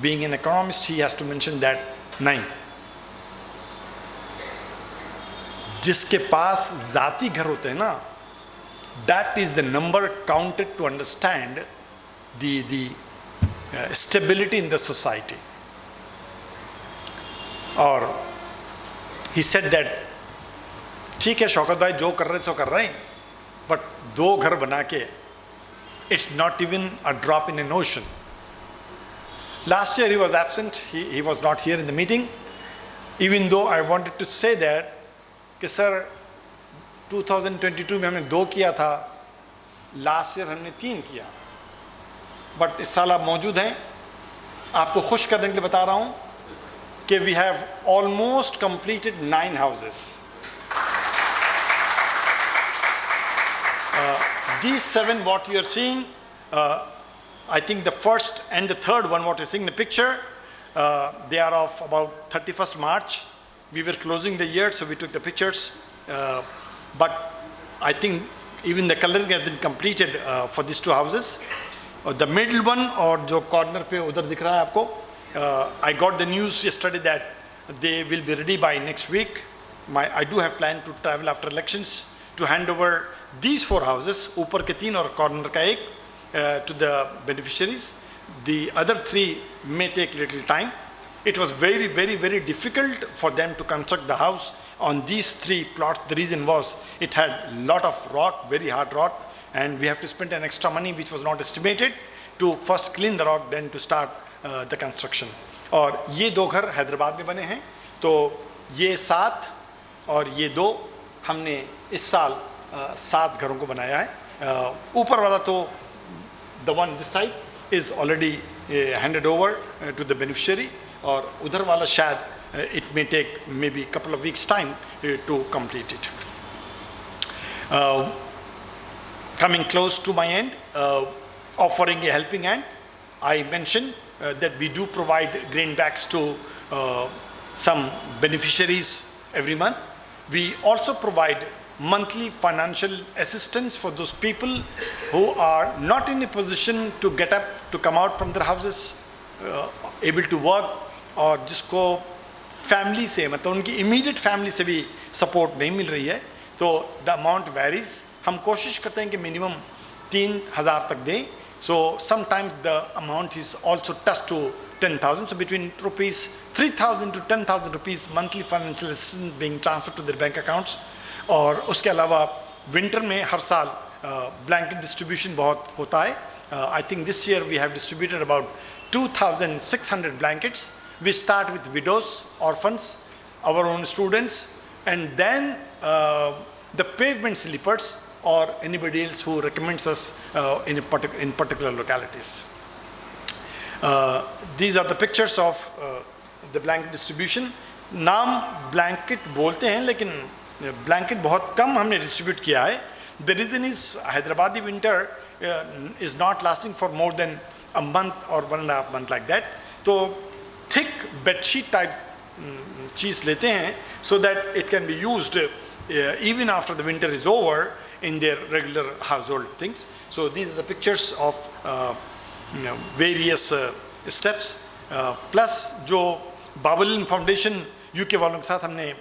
Being an economist, he has to mention that. नहीं, जिसके पास जाती घर होते हैं ना, that is the number counted to understand the stability in the society. और he said that ठीक है शौकत भाई जो कर रहे सो कर रहे हैं, but 2 घर बना के it's not even a drop in an ocean. Last year he was absent, he was not here in the meeting, even though I wanted to say that कि सर 2022 में हमने 2 किया था, लास्ट ईयर हमने 3 किया, बट इस साल आप मौजूद हैं, आपको खुश करने के लिए बता रहा हूँ कि we have almost completed 9 houses. These 7 what you are seeing, I think the first and the third one what you're seeing in the picture, they are of about 31st March. We were closing the year, so we took the pictures. But I think even the coloring has been completed for these 2 houses. The middle one, or जो corner पे उधर दिख रहा है आपको, I got the news yesterday that they will be ready by next week. I do have plan to travel after elections to hand over these 4 houses, ऊपर के 3 और corner का 1, to the beneficiaries. The other 3 may take little time. It was very, very, very difficult for them to construct the house on these 3 plots. The reason was it had lot of rock, very hard rock, and we have to spend an extra money which was not estimated to first clean the rock, then to start the construction. और ये 2 घर हैदराबाद में बने हैं, तो ये 7 और ये 2 हमने इस साल 7 घरों को बनाया है. ऊपर वाला तो the one this side is already handed over to the beneficiary, और उधर वाला शायद it may take maybe couple of weeks time to complete it. Coming close to my end, offering a helping hand, I mentioned that we do provide grain bags to some beneficiaries every month. We also provide monthly financial assistance for those people who are not in a position to get up, to come out from their houses, able to work, और जिसको family से मतलब उनकी immediate family से भी support नहीं मिल रही है, तो द अमाउंट वेरीज. हम कोशिश करते हैं कि मिनिमम 3,000 तक दें. So sometimes the amount is also touched to 10,000. So between rupees 3,000 to 10,000 rupees monthly financial assistance being transferred to their bank accounts. और उसके अलावा विंटर में हर साल ब्लैंकेट डिस्ट्रीब्यूशन बहुत होता है. I think this year we have distributed about 2,600 blankets. We start with widows, orphans, our own students, and then the pavement sleepers or anybody else who recommends us in particular localities. These are the pictures of the blanket distribution. नाम blanket बोलते हैं, लेकिन blanket बहुत कम हमने distribute किया है. The reason is Hyderabadi winter is not lasting for more than a month or 1.5 months like that. तो thick bedsheet type चीज़ लेते हैं so that it can be used even after the winter is over in their regular household things. So these are the pictures of various steps. Plus जो बाबुलिन foundation UK वालों के साथ हमने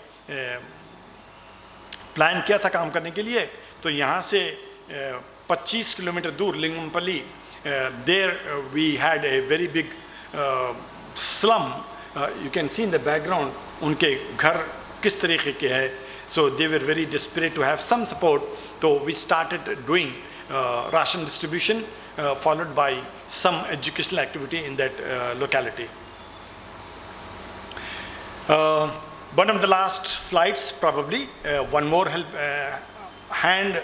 plan किया था काम करने के लिए, तो यहाँ से 25 किलोमीटर दूर Lingampalli, there we had a very big slum. You can see in the background उनके घर किस तरीके के हैं. So they were very desperate to have some support. So we started doing ration distribution followed by some educational activity in that locality. One of the last slides, probably, one more hand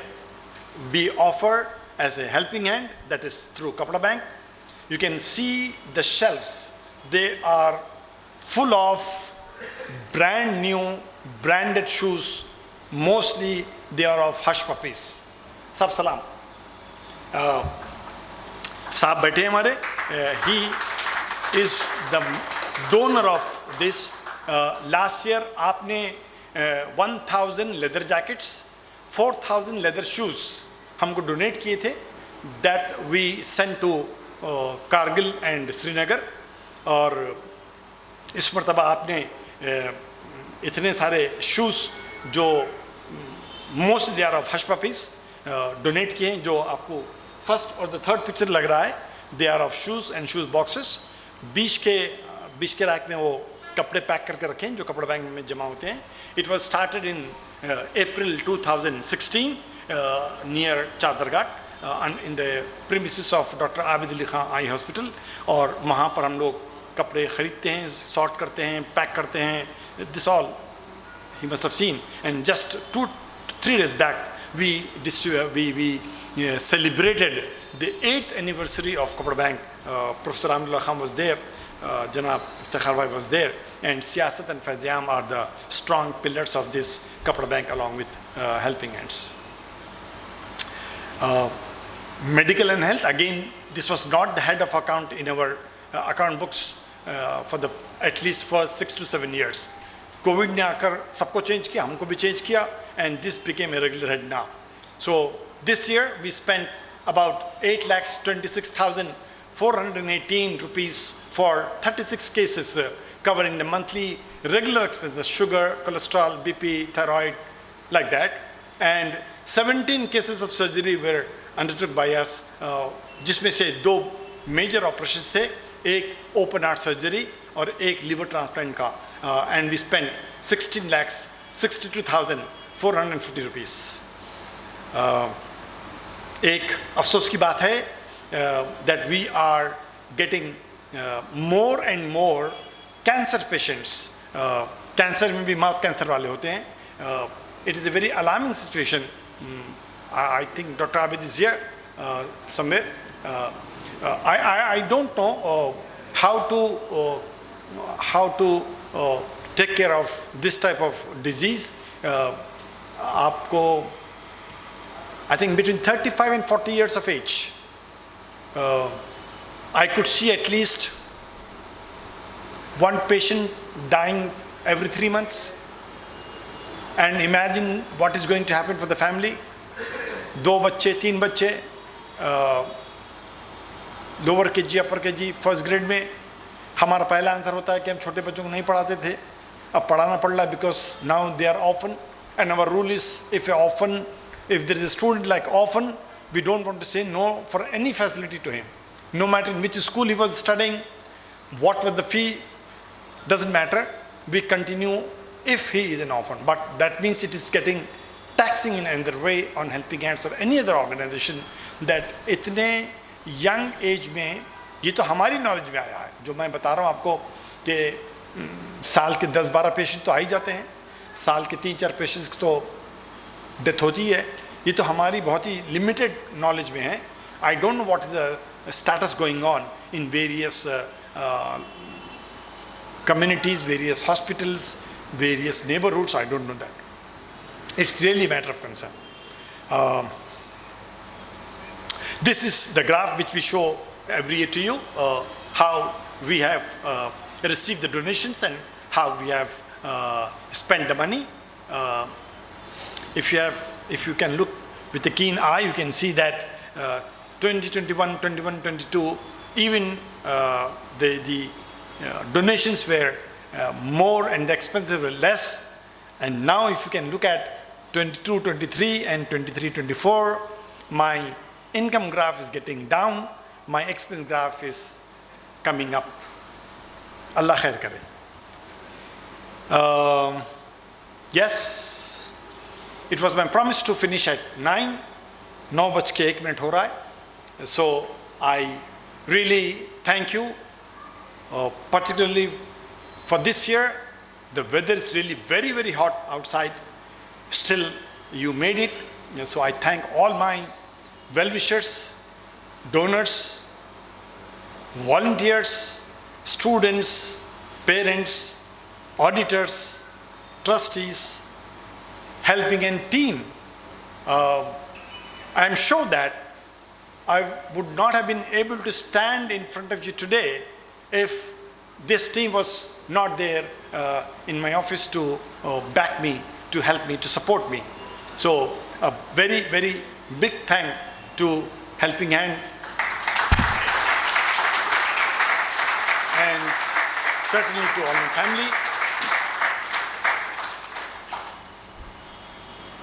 we offer as a helping hand, that is through Kapda Bank. You can see the shelves. They are full of brand new, branded shoes. Mostly they are of hush puppies. Sab salam. Saab baithe hamare. He is the donor of this. Last year आपने 1000 leather jackets, 4000 leather shoes हमको donate किए थे. That we sent to Kargil and Srinagar. और इस मर्तबा आपने इतने सारे shoes जो mostly they are of hush puppies donate किए हैं, जो आपको first और the third picture लग रहा है. They are of shoes and shoes boxes. बीच के रैक में वो कपड़े पैक करके रखे हैं जो कपड़ा बैंक में जमा होते हैं. It was started in April 2016 near Chadarghat in the premises of Dr. Abid Ali Khan Eye Hospital. और वहाँ पर हम लोग कपड़े खरीदते हैं, सॉर्ट करते हैं, पैक करते हैं. This all he must have seen. And just 2-3 days back we celebrated the 8th anniversary of Kapda Bank. Professor Amrullah Khan was there, Janab Iftikhar Bhai was there, and Siyasat and Faizyam are the strong pillars of this Kapda Bank along with helping hands. Medical and health, again, this was not the head of account in our account books for the at least first 6 to 7 years. COVID ने आकर सबको change किया, हमको भी change किया, and this became a regular head now. So this year we spent about 8,26,418 rupees for 36 cases covering the monthly regular expenses, sugar, cholesterol, BP, thyroid, like that. And 17 cases of surgery were undertook by us, जिसमें से 2 major operations थे, एक open heart surgery और एक liver transplant का, and we spent 16,62,450 rupees. एक अफसोस की बात है that we are getting more and more cancer patients. Cancer में भी mouth cancer वाले होते हैं. It is a very alarming situation. I think Dr. Abid is here somewhere. I don't know how to take care of this type of disease. आपको I think between 35 and 40 years of age, I could see at least one patient dying every 3 months. And imagine what is going to happen for the family. 2 बच्चे, 3 बच्चे, lower KG, अपर KG, first grade में. हमारा पहला answer होता है कि हम छोटे बच्चों को नहीं पढ़ाते थे, अब पढ़ाना पड़ रहा है because now they are orphan. And our rule is if there is a student like orphan, we don't want to say no for any facility to him. No matter in which school he was studying, what was the fee, doesn't matter. We continue if he is an orphan. But that means it is getting taxing in another way on Helping Hands or any other organization that इतने young age में, ये तो हमारी knowledge में आया है, जो मैं बता रहा हूँ आपको कि साल के 10-12 पेशेंट तो आ ही जाते हैं, साल के 3-4 पेशेंट्स की तो डेथ होती है. ये तो हमारी बहुत ही लिमिटेड नॉलेज में है. I don't know what is the status going on in various communities, various hospitals, various neighborhoods. I don't know that. It's really a matter of concern. This is the graph which we show every year to you, how we have received the donations and how we have spent the money. If you can look with a keen eye, you can see that 2021, 22, even the donations were more and the expenses were less. And now if you can look at 22, 23 and 23, 24, my income graph is getting down, my expense graph is coming up. Allah khair kare. Yes, it was my promise to finish at 9. 9:01 ho raha hai. So I really thank you, particularly for this year, The weather is really very, very hot outside. Still, you made it. So I thank all my well-wishers, donors, volunteers, students, parents, auditors, trustees, helping and team. I am sure that I would not have been able to stand in front of you today if this team was not there in my office to back me, to help me, to support me. So a very, very big thank to Helping Hand and certainly to all my family.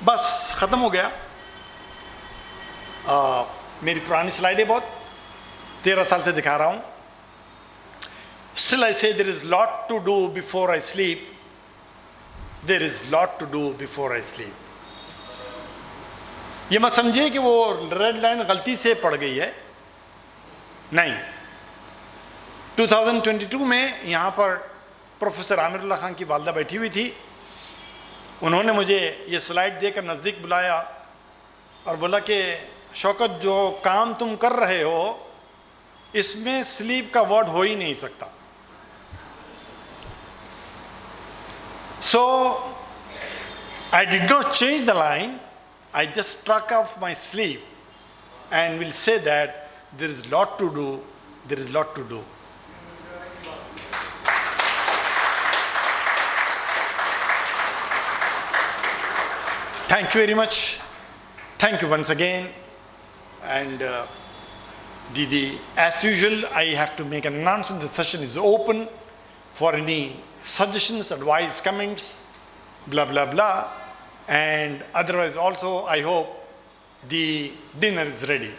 बस ख़त्म हो गया. मेरी पुरानी स्लाइडें बहुत 13 साल से दिखा रहा हूँ. Still I say there is lot to do before I sleep. There is lot to do before I sleep. ये मत समझिए कि वो रेड लाइन गलती से पड़ गई है. नहीं. 2022 में यहाँ पर प्रोफेसर आमिरुल्लाह खान की वालदा बैठी हुई थी. उन्होंने मुझे ये स्लाइड देकर नज़दीक बुलाया और बोला कि शौकत जो काम तुम कर रहे हो इसमें स्लीप का वर्ड हो ही नहीं सकता. So I did not change the line. I just struck off my sleeve and will say that there is lot to do. There is lot to do. Thank you very much. Thank you once again. And as usual, I have to make an announcement. The session is open for any suggestions, advice, comments, blah, blah, blah. And otherwise also, I hope the dinner is ready.